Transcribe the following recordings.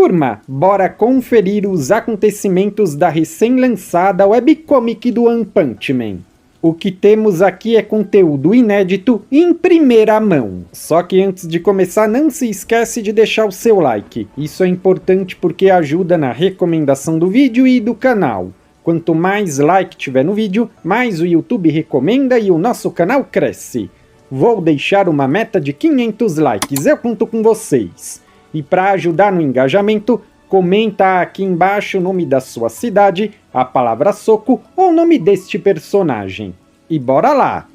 Turma, bora conferir os acontecimentos da recém-lançada webcomic do One Punch Man. O que temos aqui é conteúdo inédito em primeira mão. Só que antes de começar, não se esquece de deixar o seu like. Isso é importante porque ajuda na recomendação do vídeo e do canal. Quanto mais like tiver no vídeo, mais o YouTube recomenda e o nosso canal cresce. Vou deixar uma meta de 500 likes, eu conto com vocês. E para ajudar no engajamento, comenta aqui embaixo o nome da sua cidade, a palavra soco ou o nome deste personagem. E bora lá!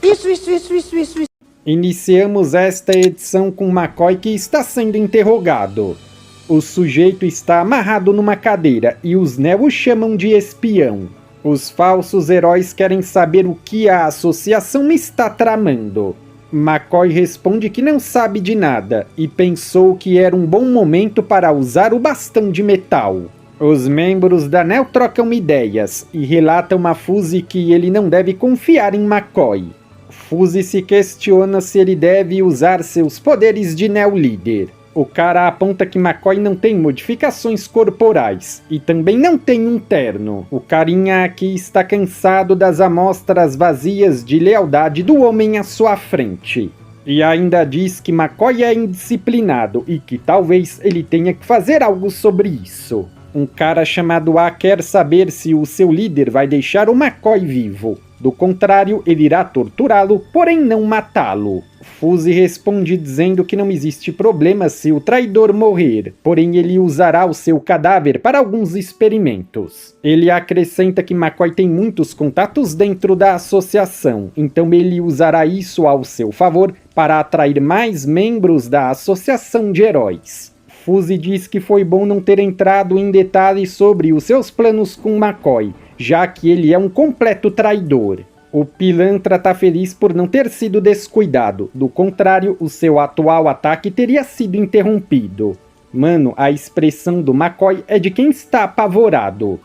Isso. Iniciamos esta edição com McCoy que está sendo interrogado. O sujeito está amarrado numa cadeira e os Neo o chamam de espião. Os falsos heróis querem saber o que a associação está tramando. McCoy responde que não sabe de nada e pensou que era um bom momento para usar o bastão de metal. Os membros da Neo trocam ideias e relatam a Fuzzy que ele não deve confiar em McCoy. Fuzzy se questiona se ele deve usar seus poderes de Neo Líder. O cara aponta que McCoy não tem modificações corporais e também não tem um terno. O carinha aqui está cansado das amostras vazias de lealdade do homem à sua frente. E ainda diz que McCoy é indisciplinado e que talvez ele tenha que fazer algo sobre isso. Um cara chamado A quer saber se o seu líder vai deixar o McCoy vivo. Do contrário, ele irá torturá-lo, porém não matá-lo. Fuzzy responde dizendo que não existe problema se o traidor morrer, porém ele usará o seu cadáver para alguns experimentos. Ele acrescenta que McCoy tem muitos contatos dentro da associação, então ele usará isso ao seu favor para atrair mais membros da associação de heróis. Fuzzy diz que foi bom não ter entrado em detalhes sobre os seus planos com McCoy, já que ele é um completo traidor. O pilantra tá feliz por não ter sido descuidado, do contrário, o seu atual ataque teria sido interrompido. Mano, a expressão do McCoy é de quem está apavorado.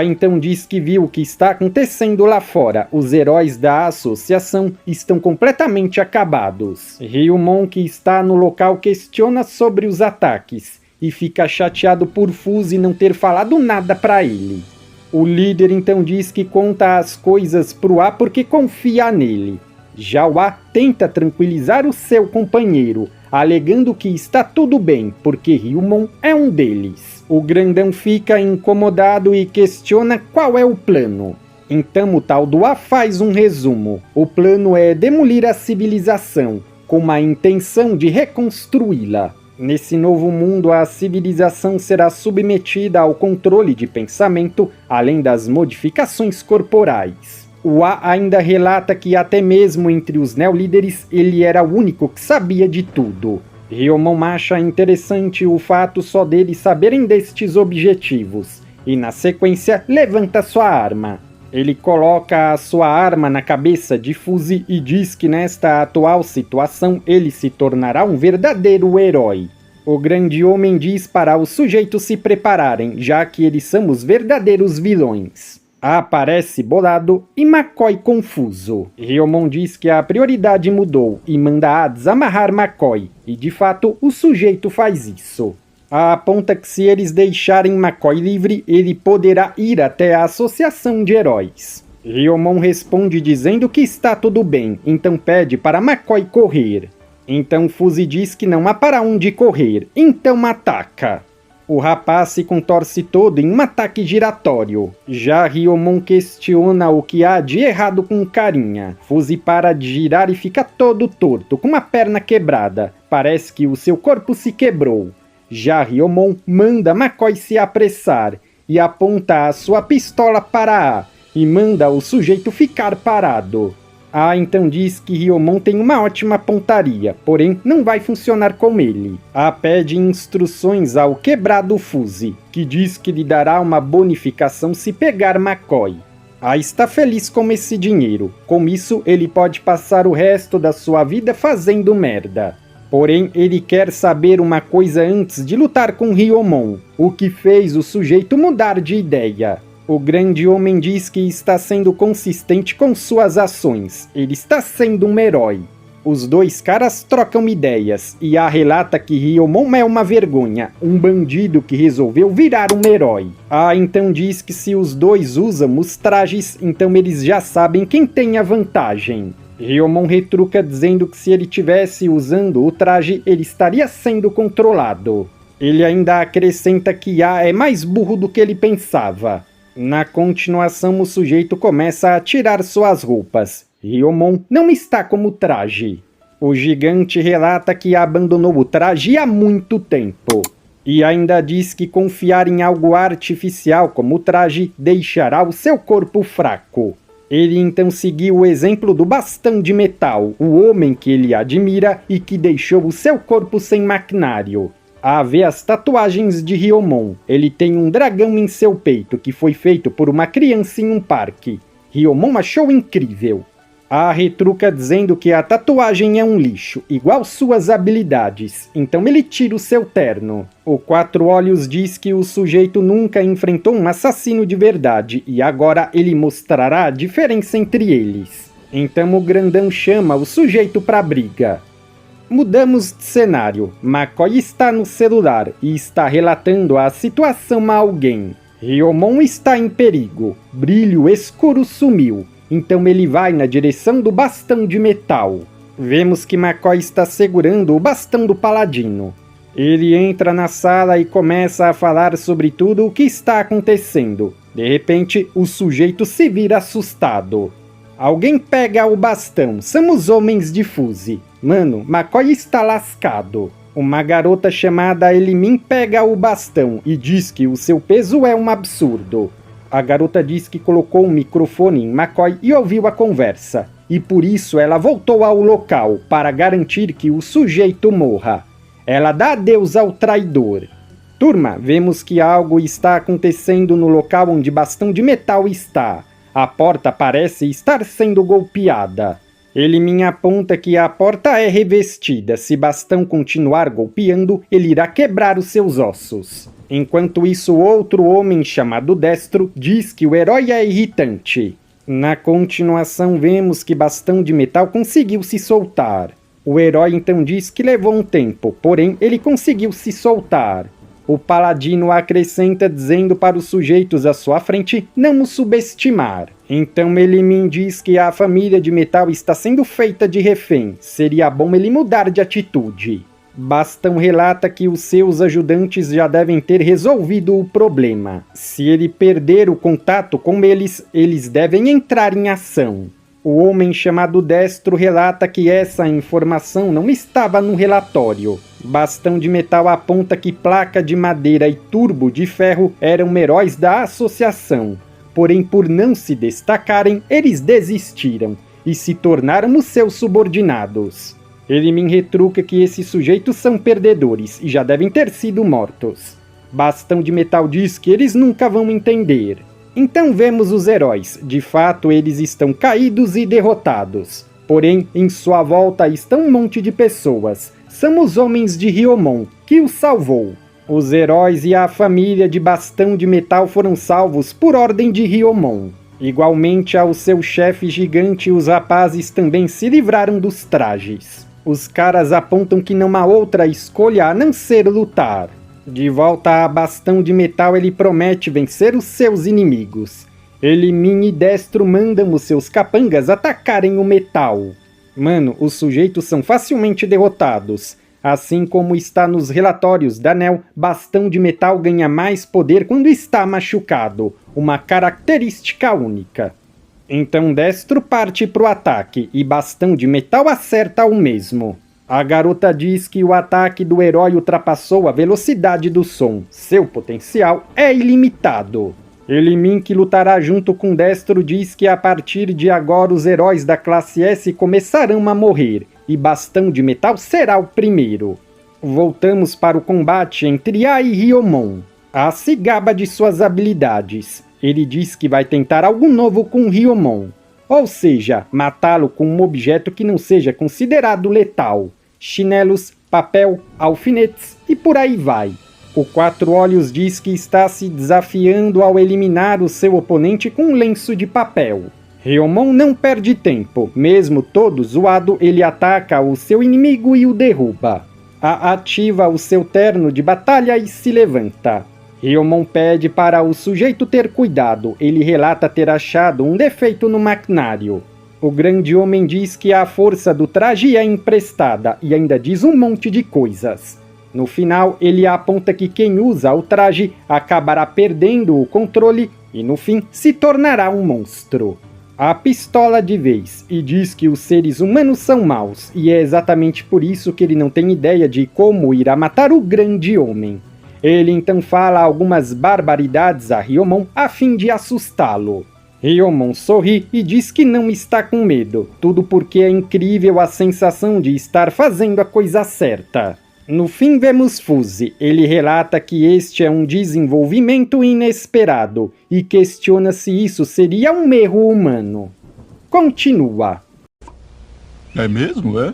Então diz que viu o que está acontecendo lá fora, os heróis da associação estão completamente acabados. Ryumon, que está no local, questiona sobre os ataques, e fica chateado por Fuzzy não ter falado nada pra ele. O líder então diz que conta as coisas pro A porque confia nele. Já o A tenta tranquilizar o seu companheiro, alegando que está tudo bem, porque Ryumon é um deles. O grandão fica incomodado e questiona qual é o plano. Então o tal do A faz um resumo. O plano é demolir a civilização, com a intenção de reconstruí-la. Nesse novo mundo, a civilização será submetida ao controle de pensamento, além das modificações corporais. O A ainda relata que até mesmo entre os neolíderes ele era o único que sabia de tudo. Ryumon acha interessante o fato só deles saberem destes objetivos, e na sequência levanta sua arma. Ele coloca a sua arma na cabeça de Fuzzy e diz que nesta atual situação ele se tornará um verdadeiro herói. O grande homem diz para os sujeitos se prepararem, já que eles são os verdadeiros vilões. Aparece bolado e McCoy confuso. Ryumon diz que a prioridade mudou e manda A desamarrar McCoy, e de fato o sujeito faz isso. Aponta que se eles deixarem McCoy livre, ele poderá ir até a associação de heróis. Ryumon responde dizendo que está tudo bem, então pede para McCoy correr. Então Fuzzy diz que não há para onde correr, então ataca. O rapaz se contorce todo em um ataque giratório. Já Ryumon questiona o que há de errado com o carinha. Fuzzy para de girar e fica todo torto, com uma perna quebrada. Parece que o seu corpo se quebrou. Já Ryumon manda McCoy se apressar e aponta a sua pistola para A e manda o sujeito ficar parado. A então diz que Ryumon tem uma ótima pontaria, porém não vai funcionar com ele. A pede instruções ao quebrado Fuzzy, que diz que lhe dará uma bonificação se pegar McCoy. A está feliz com esse dinheiro, com isso ele pode passar o resto da sua vida fazendo merda. Porém, ele quer saber uma coisa antes de lutar com Ryumon, o que fez o sujeito mudar de ideia. O grande homem diz que está sendo consistente com suas ações, ele está sendo um herói. os dois caras trocam ideias, e A relata que Ryomon é uma vergonha, um bandido que resolveu virar um herói. A então diz que se os dois usam os trajes, então eles já sabem quem tem a vantagem. Ryomon retruca dizendo que se ele tivesse usando o traje, ele estaria sendo controlado. Ele ainda acrescenta que A é mais burro do que ele pensava. Na continuação, o sujeito começa a tirar suas roupas. Ryomon não está como traje. O gigante relata que abandonou o traje há muito tempo. E ainda diz que confiar em algo artificial como o traje deixará o seu corpo fraco. Ele então seguiu o exemplo do bastão de metal, o homem que ele admira e que deixou o seu corpo sem maquinário. A ver as tatuagens de Ryomon, ele tem um dragão em seu peito que foi feito por uma criança em um parque. Ryomon achou incrível. A retruca dizendo que a tatuagem é um lixo, igual suas habilidades, então ele tira o seu terno. O Quatro Olhos diz que o sujeito nunca enfrentou um assassino de verdade e agora ele mostrará a diferença entre eles. Então o grandão chama o sujeito para briga. Mudamos de cenário. McCoy está no celular e está relatando a situação a alguém. Ryomon está em perigo. Brilho escuro sumiu. Então ele vai na direção do bastão de metal. Vemos que McCoy está segurando o bastão do paladino. Ele entra na sala e começa a falar sobre tudo o que está acontecendo. De repente, o sujeito se vira assustado. Alguém pega o bastão, somos homens de Fuse. Mano, McCoy está lascado. Uma garota chamada Elimin pega o bastão e diz que o seu peso é um absurdo. A garota diz que colocou um microfone em McCoy e ouviu a conversa. E por isso ela voltou ao local, para garantir que o sujeito morra. Ela dá adeus ao traidor. Turma, vemos que algo está acontecendo no local onde Bastão de Metal está. A porta parece estar sendo golpeada. Ele me aponta que a porta é revestida. Se Bastão continuar golpeando, ele irá quebrar os seus ossos. Enquanto isso, outro homem chamado Destro diz que o herói é irritante. Na continuação, vemos que Bastão de Metal conseguiu se soltar. O herói então diz que levou um tempo, porém ele conseguiu se soltar. O paladino acrescenta dizendo para os sujeitos à sua frente não o subestimar. Então ele me diz que a família de Metal está sendo feita de refém. Seria bom ele mudar de atitude. Bastão relata que os seus ajudantes já devem ter resolvido o problema. Se ele perder o contato com eles, eles devem entrar em ação. O homem chamado Destro relata que essa informação não estava no relatório. Bastão de Metal aponta que Placa de Madeira e Turbo de Ferro eram heróis da associação. Porém, por não se destacarem, eles desistiram e se tornaram os seus subordinados. Ele me retruca que esses sujeitos são perdedores e já devem ter sido mortos. Bastão de Metal diz que eles nunca vão entender. Então vemos os heróis. De fato, eles estão caídos e derrotados. Porém, em sua volta estão um monte de pessoas. São os homens de Ryomon, que o salvou. Os heróis e a família de Bastão de Metal foram salvos por ordem de Ryomon. Igualmente ao seu chefe gigante, os rapazes também se livraram dos trajes. Os caras apontam que não há outra escolha a não ser lutar. De volta a Bastão de Metal, ele promete vencer os seus inimigos. Elimin e Destro mandam os seus capangas atacarem o metal. Mano, os sujeitos são facilmente derrotados. Assim como está nos relatórios da NEL, Bastão de Metal ganha mais poder quando está machucado, uma característica única. Então Destro parte para o ataque e Bastão de Metal acerta o mesmo. A garota diz que o ataque do herói ultrapassou a velocidade do som. Seu potencial é ilimitado. Elimin, que lutará junto com Destro, diz que a partir de agora os heróis da classe S começarão a morrer, e Bastão de Metal será o primeiro. Voltamos para o combate entre A e Ryomon. A se gaba de suas habilidades. Ele diz que vai tentar algo novo com Ryomon. Ou seja, matá-lo com um objeto que não seja considerado letal. Chinelos, papel, alfinetes e por aí vai. O Quatro Olhos diz que está se desafiando ao eliminar o seu oponente com um lenço de papel. Ryomon não perde tempo, mesmo todo zoado, ele ataca o seu inimigo e o derruba. Ativa o seu terno de batalha e se levanta. Ryomon pede para o sujeito ter cuidado, ele relata ter achado um defeito no maquinário. O grande homem diz que a força do traje é emprestada e ainda diz um monte de coisas. No final, ele aponta que quem usa o traje acabará perdendo o controle e no fim se tornará um monstro. A pistola de vez e diz que os seres humanos são maus e é exatamente por isso que ele não tem ideia de como irá matar o grande homem. Ele então fala algumas barbaridades a Ryomon a fim de assustá-lo. Ryomon sorri e diz que não está com medo, tudo porque é incrível a sensação de estar fazendo a coisa certa. No fim vemos Fuse, ele relata que este é um desenvolvimento inesperado e questiona se isso seria um erro humano. Continua. É mesmo, é?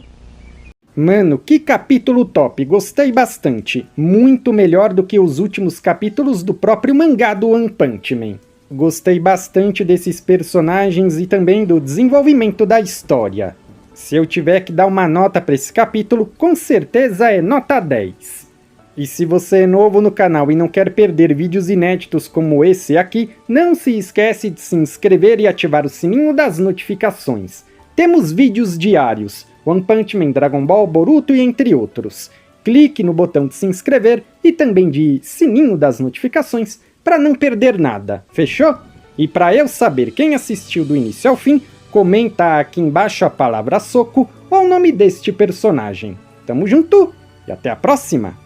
Mano, que capítulo top, gostei bastante, muito melhor do que os últimos capítulos do próprio mangá do One Punch Man. Gostei bastante desses personagens e também do desenvolvimento da história. Se eu tiver que dar uma nota para esse capítulo, com certeza é nota 10. E se você é novo no canal e não quer perder vídeos inéditos como esse aqui, não se esquece de se inscrever e ativar o sininho das notificações. Temos vídeos diários, One Punch Man, Dragon Ball, Boruto e entre outros. Clique no botão de se inscrever e também de sininho das notificações para não perder nada, fechou? E para eu saber quem assistiu do início ao fim, comenta aqui embaixo a palavra soco ou o nome deste personagem. Tamo junto e até a próxima!